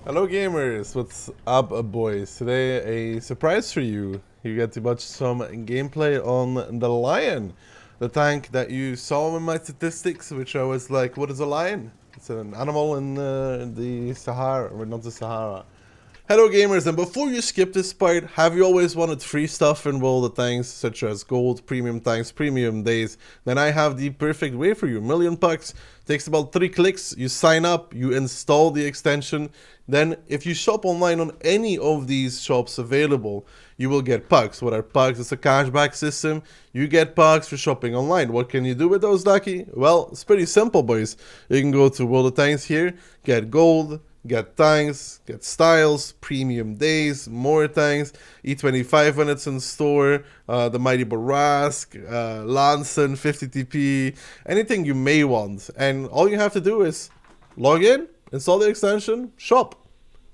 Hello gamers, what's up boys? Today a surprise for you. You get to watch some gameplay on the lion. The tank that you saw in my statistics, which I was like, what is a lion? It's an animal in the Sahara, or not the Sahara. Hello gamers, and before you skip this part, have you always wanted free stuff in World of Tanks, such as gold, premium tanks, premium days? Then I have the perfect way for you. $1,000,000, takes about 3 clicks, you sign up, you install the extension, then if you shop online on any of these shops available, you will get pucks. What are pucks? It's a cashback system. You get pucks for shopping online. What can you do with those, Ducky? Well, it's pretty simple, boys. You can go to World of Tanks here, get gold, get tanks, get styles, premium days, more tanks, E25 when it's in store, the Mighty Borask, Lansen, 50 TP, anything you may want. And all you have to do is log in, install the extension, shop.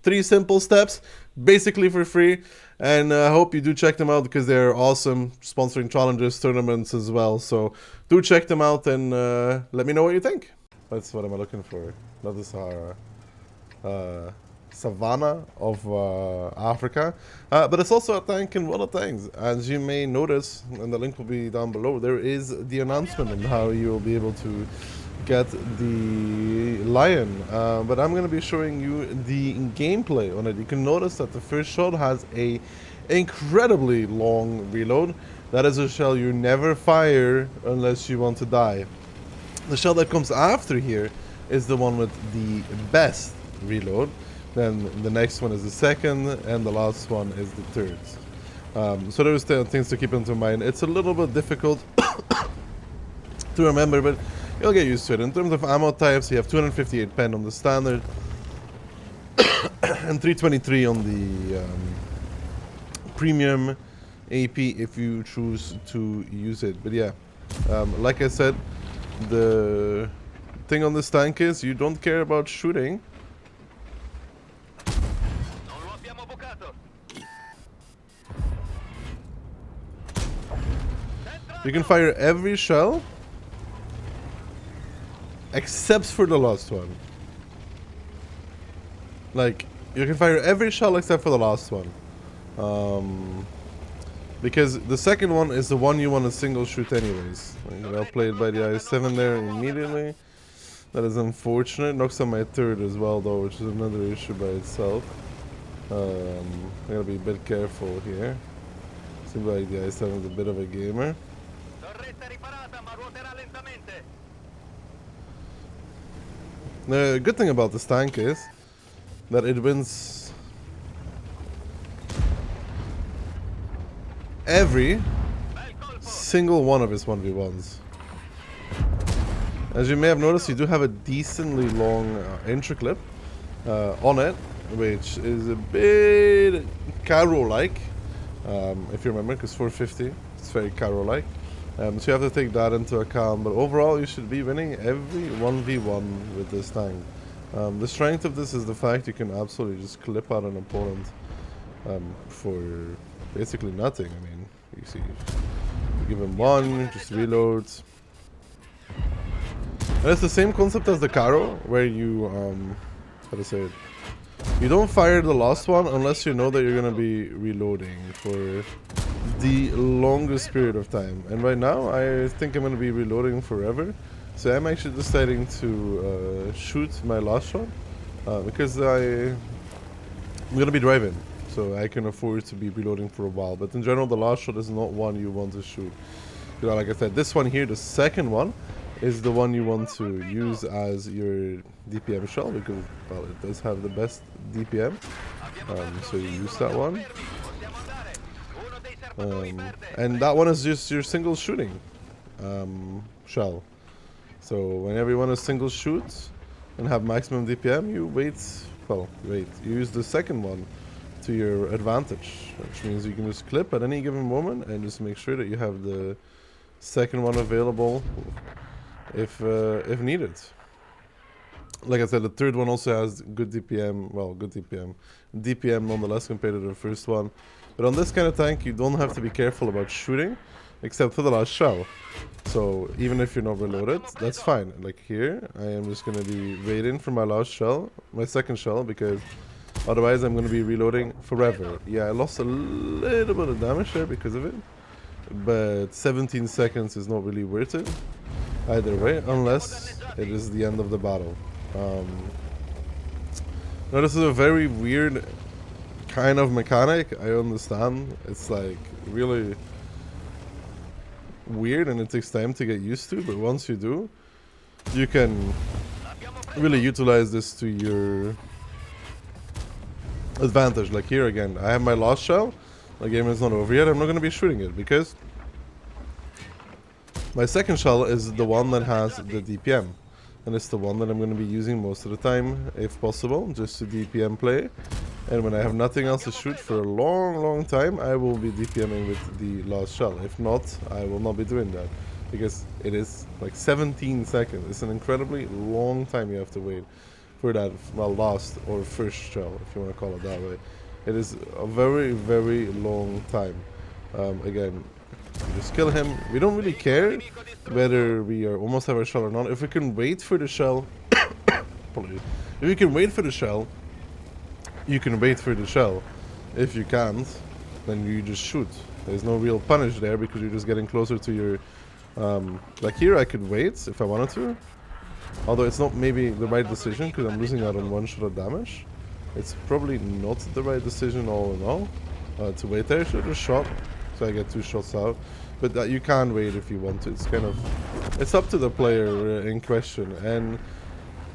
3 simple steps, basically for free. And I hope you do check them out because they're awesome, sponsoring challenges, tournaments as well. So do check them out and let me know what you think. That's what am I looking for? Not the Sahara. Savannah of Africa, but it's also a tank in World of Tanks. As you may notice, and the link will be down below, there is the announcement on how you will be able to get the lion, but I'm going to be showing you the gameplay on it. You can notice that the first shot has a incredibly long reload. That is a shell you never fire unless you want to die. The shell that comes after here is the one with the best reload. Then the next one is the second, and the last one is the third. So there's things to keep into mind. It's a little bit difficult to remember, but you'll get used to it. In terms of ammo types, you have 258 pen on the standard and 323 on the premium AP if you choose to use it. But yeah, like I said, the thing on this tank is you don't care about shooting. You can fire every shell except for the last one. Like, you can fire every shell except for the last one. Because the second one is the one you want to single shoot anyways. Like, well played by the I7 there immediately. That is unfortunate. Knocks on my third as well though, which is another issue by itself. I gotta be a bit careful here. Seems like the I7 is a bit of a gamer. The good thing about this tank is that it wins every single one of his 1v1s. As you may have noticed, you do have a decently long intro clip on it, which is a bit Caro-like, if you remember, because 450, it's very Caro-like. So you have to take that into account, but overall you should be winning every 1v1 with this tank. The strength of this is the fact you can absolutely just clip out an opponent for basically nothing. I mean, you see, you give him one, just reloads. And it's the same concept as the Caro, where you, how to say it, you don't fire the last one unless you know that you're going to be reloading for the longest period of time. And right now I think I'm going to be reloading forever, so I'm actually deciding to shoot my last shot because I'm going to be driving, so I can afford to be reloading for a while. But in general, the last shot is not one you want to shoot. You know, like I said, this one here, the second one, is the one you want to use as your DPM shell because, well, it does have the best DPM, so you use that one. And that one is just your single shooting shell. So whenever you want to single shoot and have maximum DPM, you you use the second one to your advantage, which means you can just clip at any given moment and just make sure that you have the second one available if needed. Like I said, the third one also has good DPM, DPM nonetheless compared to the first one. But on this kind of tank, you don't have to be careful about shooting, except for the last shell. So even if you're not reloaded, that's fine. Like here, I am just going to be waiting for my last shell, my second shell, because Otherwise, I'm going to be reloading forever. Yeah, I lost a little bit of damage there because of it. But 17 seconds is not really worth it either way, unless it is the end of the battle. Now, this is a very weird kind of mechanic. I understand. It's like really weird and it takes time to get used to. But once you do, you can really utilize this to your advantage. Like here again, I have my last shell. The game is not over yet. I'm not going to be shooting it because my second shell is the one that has the DPM. And it's the one that I'm going to be using most of the time, if possible, just to DPM play. And when I have nothing else to shoot for a long time, I will be DPMing with the last shell. If not, I will not be doing that. Because it is like 17 seconds. It's an incredibly long time you have to wait for that, well, last or first shell, if you want to call it that way. It is a very long time. Again, you just kill him. We don't really care whether we are almost have our shell or not. If we can wait for the shell, if you can wait for the shell, you can wait for the shell. If you can't, then you just shoot. There's no real punish there because you're just getting closer to your... like here I could wait if I wanted to. Although it's not maybe the right decision because I'm losing out on one shot of damage. It's probably not the right decision all in all. To wait there, I should have shot. So I get 2 shots out. But you can wait if you want to. It's kind of... It's up to the player in question. And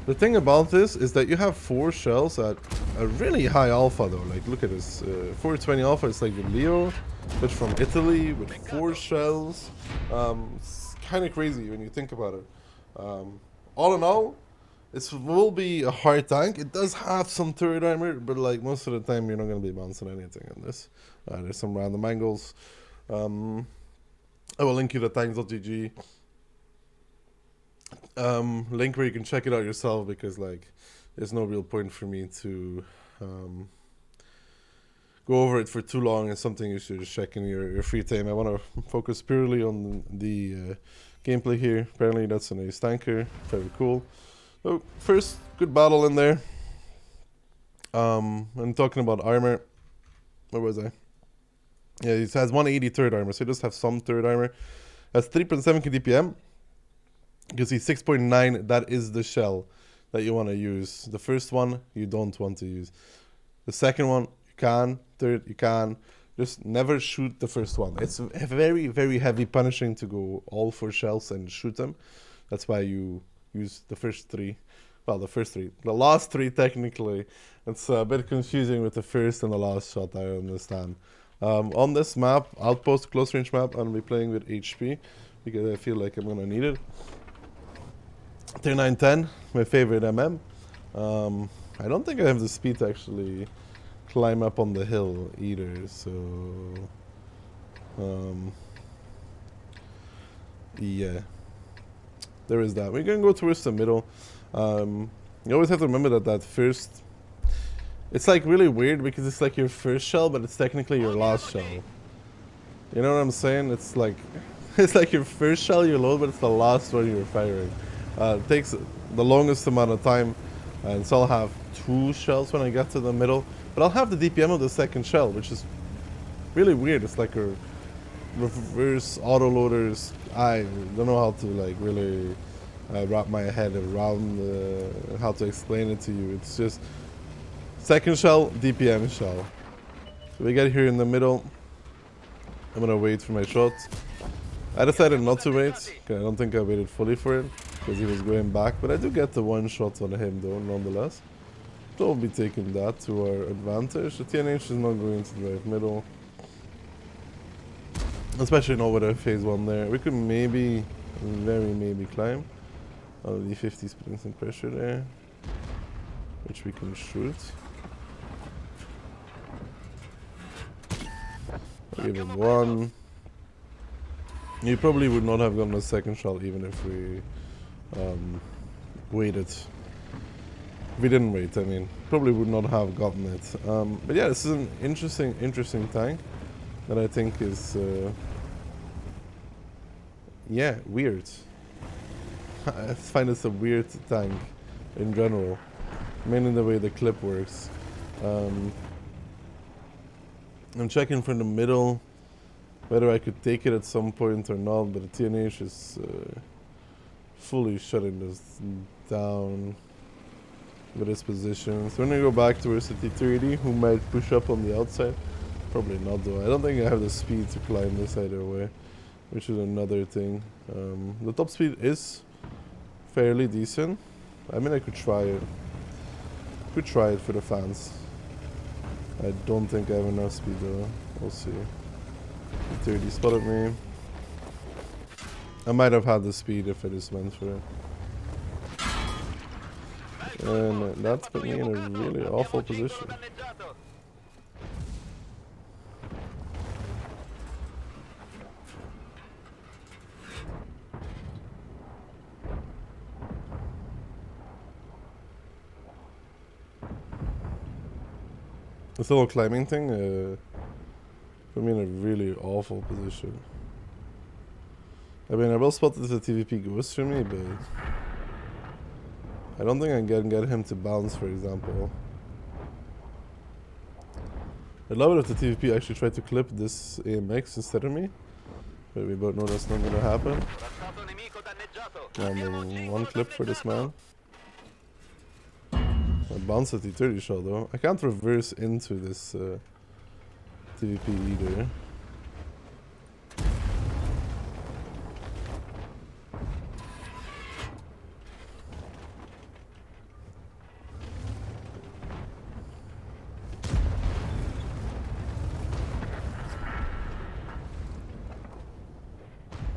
the thing about this is that you have 4 shells at a really high alpha though. Like look at this. 420 alpha, it's like the Leo, but from Italy with 4 shells. It's kind of crazy when you think about it. All in all, it will be a hard tank. It does have some turret armor, but like most of the time you're not going to be bouncing anything in this. There's some random angles. I will link you to tanks.gg. Link where you can check it out yourself because like there's no real point for me to go over it for too long. It's something you should just check in your free time. I want to focus purely on the gameplay here. Apparently that's an ace tanker. Very cool. So first good battle in there. I'm talking about armor. Where was I? Yeah, it has 180 third armor, so it does have some third armor. Has 3.7 DPM. You can see 6.9, that is the shell that you want to use. The first one you don't want to use. The second one you can, third you can. Just never shoot the first one. It's very heavy punishing to go all 4 shells and shoot them. That's why you use the first 3. Well, the first 3. The last 3 technically. It's a bit confusing with the first and the last shot, I understand. On this map, outpost close range map, I'm going to be playing with HP because I feel like I'm going to need it. 3910, my favorite MM. I don't think I have the speed to actually climb up on the hill either, so yeah, there is that. We're gonna go towards the middle. You always have to remember that first, it's like really weird because it's like your first shell, but it's technically your last shell. You know what I'm saying? It's like it's like your first shell you load, but it's the last one you're firing. It takes the longest amount of time, and so I'll have 2 shells when I get to the middle. But I'll have the DPM of the second shell, which is really weird. It's like a reverse autoloaders. I don't know how to like really wrap my head around how to explain it to you. It's just second shell, DPM shell. So we get here in the middle. I'm gonna wait for my shot. I decided not to wait, because I don't think I waited fully for it, because he was going back. But I do get the 1 shot on him though, nonetheless. So we'll be taking that to our advantage. The TNH is not going to the right middle. Especially not with our phase 1 there. We could maybe, maybe climb. Oh, the 50 is putting some pressure there, which we can shoot. I'll give him 1. You probably would not have gotten a second shot even if we waited. If we didn't wait, I mean, probably would not have gotten it. But yeah, this is an interesting tank that I think is, yeah, weird. I find this a weird tank in general, mainly the way the clip works. I'm checking from the middle whether I could take it at some point or not, but the TNH is fully shutting this down with his position. So when I go back towards the T30, who might push up on the outside? Probably not though. I don't think I have the speed to climb this either way, which is another thing. The top speed is fairly decent. I mean, I could try it. Could try it for the fans. I don't think I have enough speed though. We'll see. T30 spotted me. I might have had the speed if I just went for it. And that's put me in a really awful position. This little climbing thing put me in a really awful position. I mean, I will spot that the TVP goes for me, but I don't think I can get him to bounce, for example. I'd love it if the TVP actually tried to clip this AMX instead of me, but we both know that's not gonna happen. And one clip for this man. I bounced a T30 shot though. I can't reverse into this TVP either.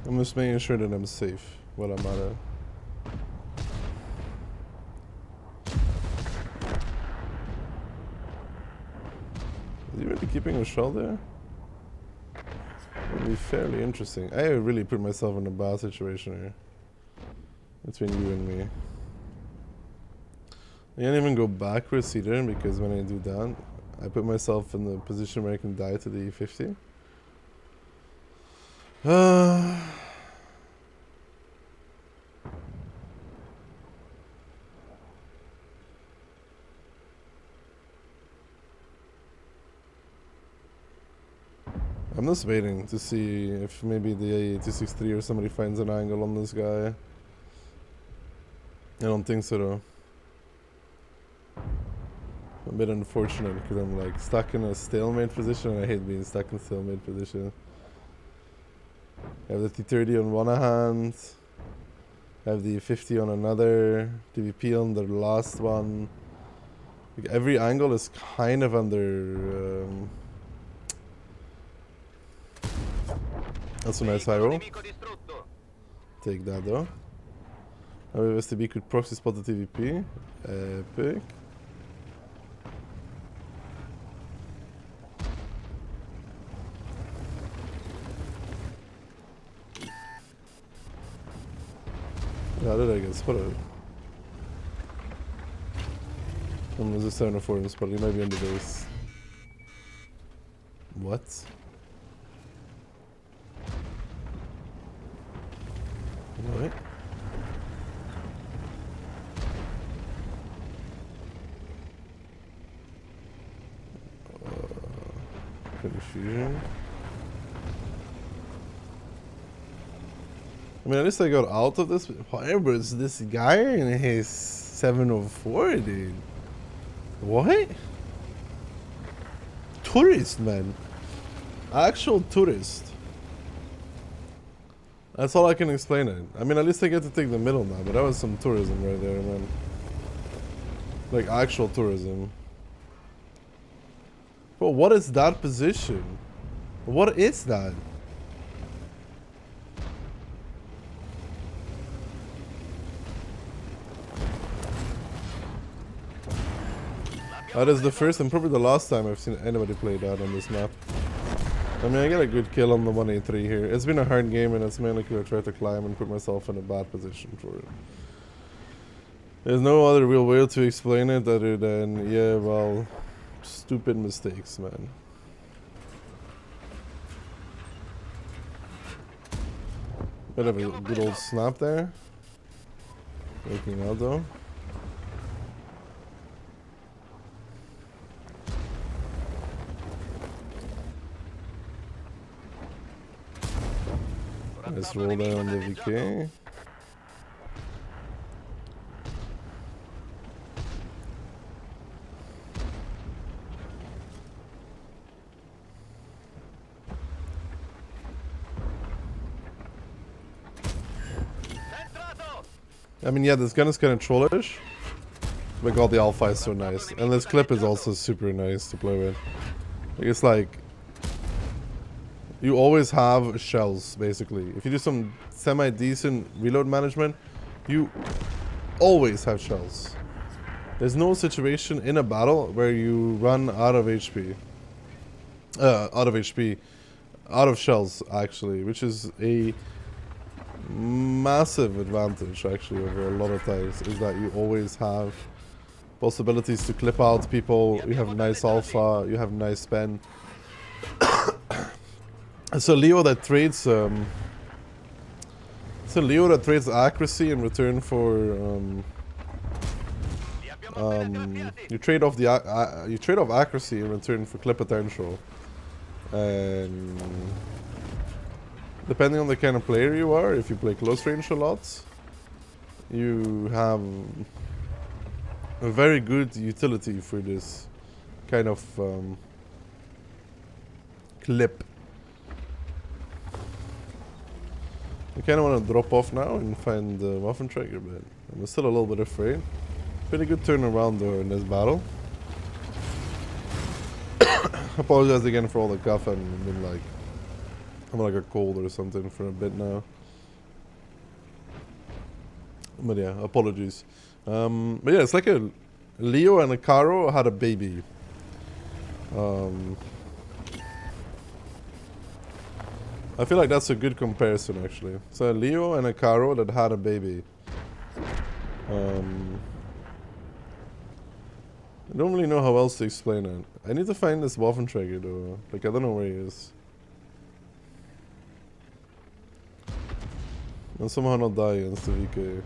I'm just making sure that I'm safe while I'm at it. Is he really keeping a shell there? Would be fairly interesting. I really put myself in a bad situation here. Between you and me. I can't even go backwards either, because when I do that, I put myself in the position where I can die to the E50. I'm just waiting to see if maybe the A263 or somebody finds an angle on this guy. I don't think so though. A bit unfortunate because I'm like stuck in a stalemate position, and I hate being stuck in stalemate position. I have the T30 on one hand, I have the 50 on another, TVP on the last one. Like every angle is kind of under. That's a nice high roll. Take that though. Now if STB could proxy spot the TVP. Epic. How did I get spotted? There's a 704 in the spot. He might be in the base. What? What? Confusion. I mean, at least I got out of this. However, it's this guy in his 704, dude. What? Tourist, man. Actual tourist. That's all I can explain it. I mean, at least I get to take the middle now, but that was some tourism right there, man. Like, actual tourism. Bro, what is that position? What is that? That is the first and probably the last time I've seen anybody play that on this map. I mean, I get a good kill on the 183 here. It's been a hard game, and it's mainly because I tried to climb and put myself in a bad position for it. There's no other real way to explain it other than, yeah, well, stupid mistakes, man. Bit of a good old snap there. Working out though. Nice roll there on the VK. I mean, yeah, this gun is kind of trollish, but God, the alpha is so nice. And this clip is also super nice to play with. It's like, you always have shells, basically. If you do some semi-decent reload management, you always have shells. There's no situation in a battle where you run out of HP. Out of shells, actually, which is a massive advantage, actually, over a lot of times, is that you always have possibilities to clip out people, you have nice alpha, you have nice spend. It's a Leo that trades accuracy in return for you trade off accuracy in return for clip potential, and depending on the kind of player you are, if you play close range a lot, you have a very good utility for this kind of clip. I kind of want to drop off now and find the Waffenträger, but I'm still a little bit afraid. Pretty good turnaround though in this battle. Apologize again for all the cough. I've been like, I'm like a cold or something for a bit now. But yeah, apologies. But yeah, it's like a Leo and a Caro had a baby. I feel like that's a good comparison, actually. So a Leo and a Caro that had a baby. I don't really know how else to explain it. I need to find this Waffenträger though. Like, I don't know where he is. And somehow not die against the VK.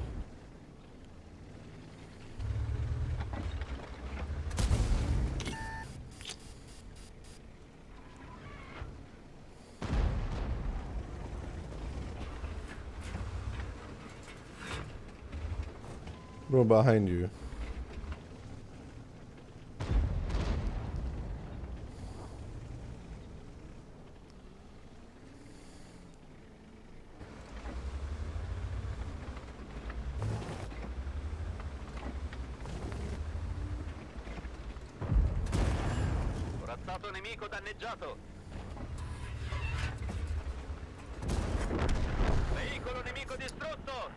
Bro, behind you. Corazzato nemico danneggiato. Veicolo nemico distrutto.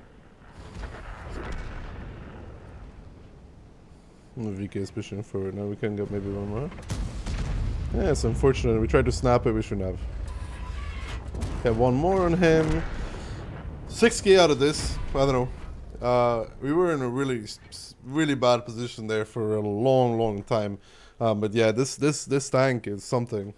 The VK is pushing forward. Now we can get maybe one more. Yeah, it's unfortunate. We tried to snap it, we shouldn't have. Have one more on him. 6k out of this. I don't know. We were in a really bad position there for a long time. But yeah, this tank is something.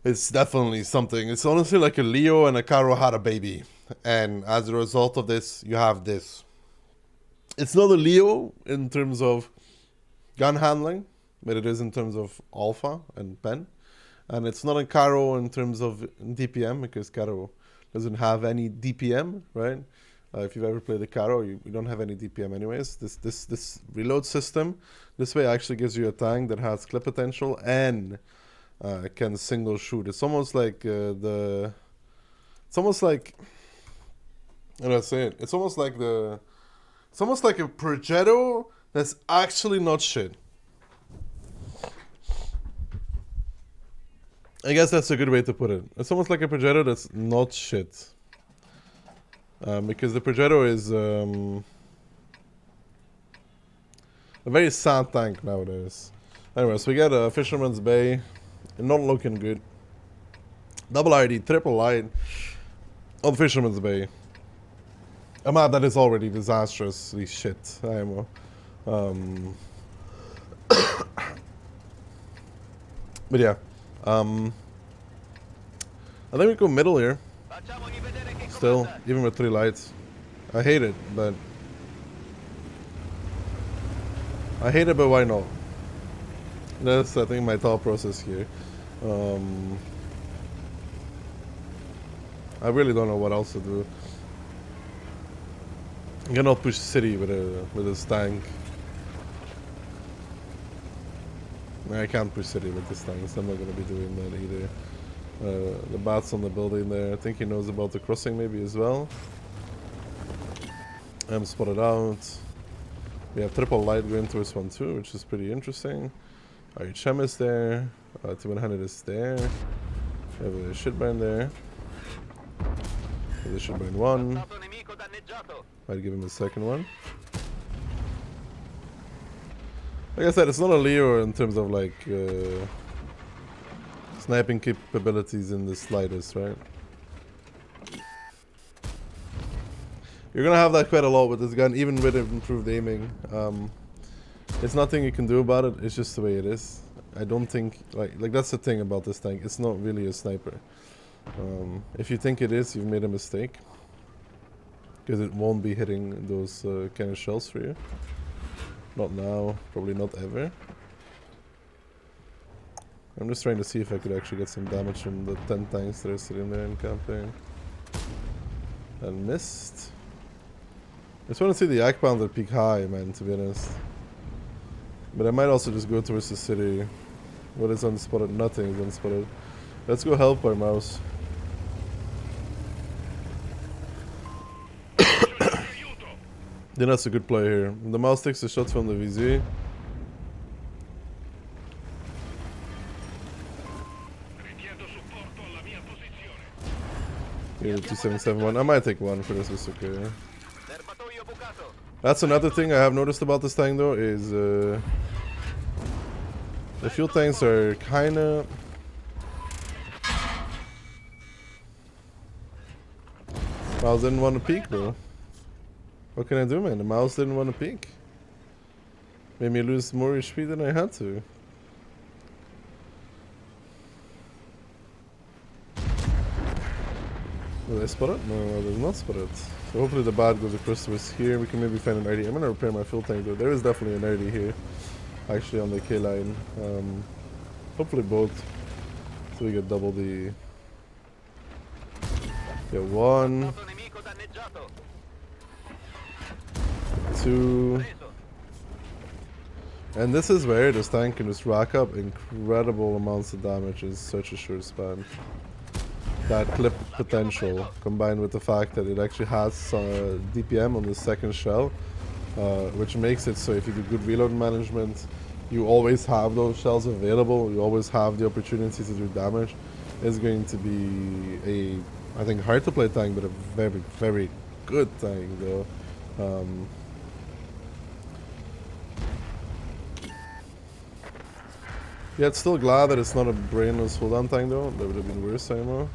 It's definitely something. It's honestly like a Leo and a Caro had a baby. And as a result of this, you have this. It's not a Leo in terms of gun handling, but it is in terms of alpha and pen. And it's not a Caro in terms of DPM, because Caro doesn't have any DPM, right? If you've ever played the Caro, you don't have any DPM anyways. This reload system, this way actually gives you a tank that has clip potential and can single shoot. It's almost like how do I say it? It's almost like a Progetto that's actually not shit. I guess that's a good way to put it. It's almost like a Progetto that's not shit. Because the Progetto is a very sad tank nowadays. Anyways, we got a Fisherman's Bay. Not looking good. Double ID, triple line on Fisherman's Bay. A map that is already disastrously shit, IMO. But yeah. I think we go middle here. Still, even with 3 lights. I hate it, but why not? That's, I think, my thought process here. I really don't know what else to do. I cannot push city with this tank. I can't push city with this tank, so I'm not gonna be doing that either. The bats on the building there. I think he knows about the crossing maybe as well. I'm spotted out. We have triple light going towards 1-2, which is pretty interesting. Our Chem is there. T100 is there. We have a shitburn there. We have the shitburn 1. Might give him a second one. Like I said, it's not a Leo in terms of like sniping capabilities in the slightest, right? You're gonna have that quite a lot with this gun, even with improved aiming. It's nothing you can do about it. It's just the way it is. I don't think like that's the thing about this tank. It's not really a sniper. If you think it is, you've made a mistake, because it won't be hitting those kind of shells for you. Not now, probably not ever. I'm just trying to see if I could actually get some damage from the 10 tanks that are sitting there and camping. And missed. I just want to see the Yak Pounder peak high, man, to be honest. But I might also just go towards the city. What is unspotted? Nothing is unspotted. Let's go help our mouse. Then that's a good play here. The mouse takes the shots from the VZ. Here, 2771. I might take one for this, it's okay. That's another thing I have noticed about this tank though, is the fuel tanks are kinda... Mouse didn't want to peek, bro. What can I do, man? The mouse didn't want to peek. Made me lose more HP than I had to. Did I spot it? No, I did not spot it. So hopefully the bad goes across to us here. We can maybe find an RD. I'm gonna repair my fuel tank though. There is definitely an RD here. Actually on the K line. Hopefully both. So we get double the... Get 1. 2. And this is where this tank can just rack up incredible amounts of damage in such a short span. That clip potential, combined with the fact that it actually has DPM on the second shell, which makes it so if you do good reload management, you always have those shells available, you always have the opportunity to do damage. It's going to be a, I think, hard to play tank, but a very, very good tank though. Yeah, it's still glad that it's not a brainless hold-on tank though. That would have been worse, I know.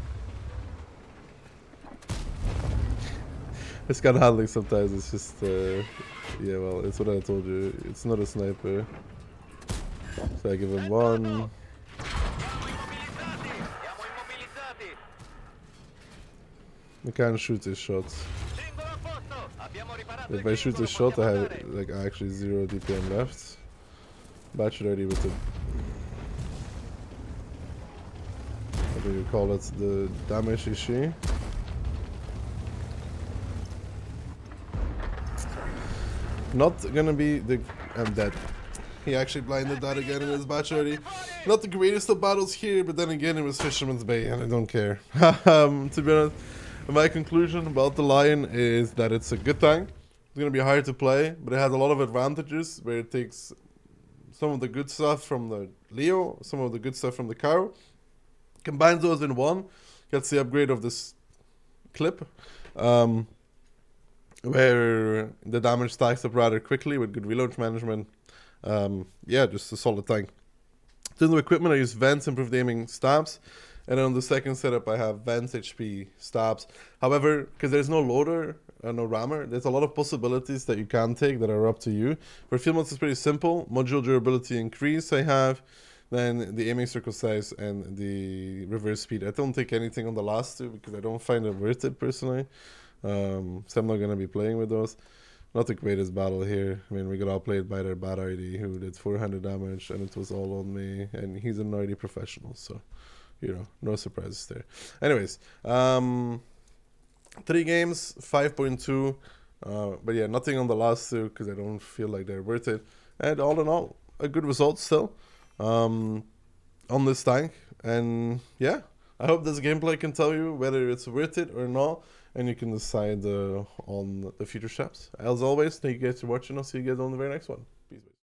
It's gun handling sometimes, it's just, yeah, well, it's what I told you. It's not a sniper. So I give him 1. I can't shoot his shots. If I shoot his shot, I have like actually 0 DPM left. Batch ready with the... What do you call it? The damage issue. Not gonna be the... I'm dead. He actually blinded that again in his batch already. Not the greatest of battles here, but then again it was Fisherman's Bay and I don't care. To be honest, my conclusion about the Lion is that it's a good tank. It's gonna be hard to play, but it has a lot of advantages where it takes some of the good stuff from the Leo, some of the good stuff from the Cow, combines those in one, gets the upgrade of this clip, where the damage stacks up rather quickly with good reload management. Yeah, just a solid tank. In terms of equipment, I use Vents, improved aiming, stabs. And then on the second setup, I have Vents, HP, stabs. However, because there's no loader, no rammer, there's a lot of possibilities that you can take that are up to you. For field mods, it's pretty simple. Module durability increase I have. Then the aiming circle size and the reverse speed. I don't take anything on the last two because I don't find it worth it personally. So I'm not going to be playing with those. Not the greatest battle here. I mean, we got outplayed by their bad ID who did 400 damage and it was all on me. And he's an ID professional, so, you know, no surprises there. Anyways, 3 games, 5.2. But yeah, nothing on the last 2 because I don't feel like they're worth it. And all in all, a good result still on this tank. And yeah, I hope this gameplay can tell you whether it's worth it or not. And you can decide on the future steps. As always, thank you guys for watching. I'll see you guys on the very next one. Peace.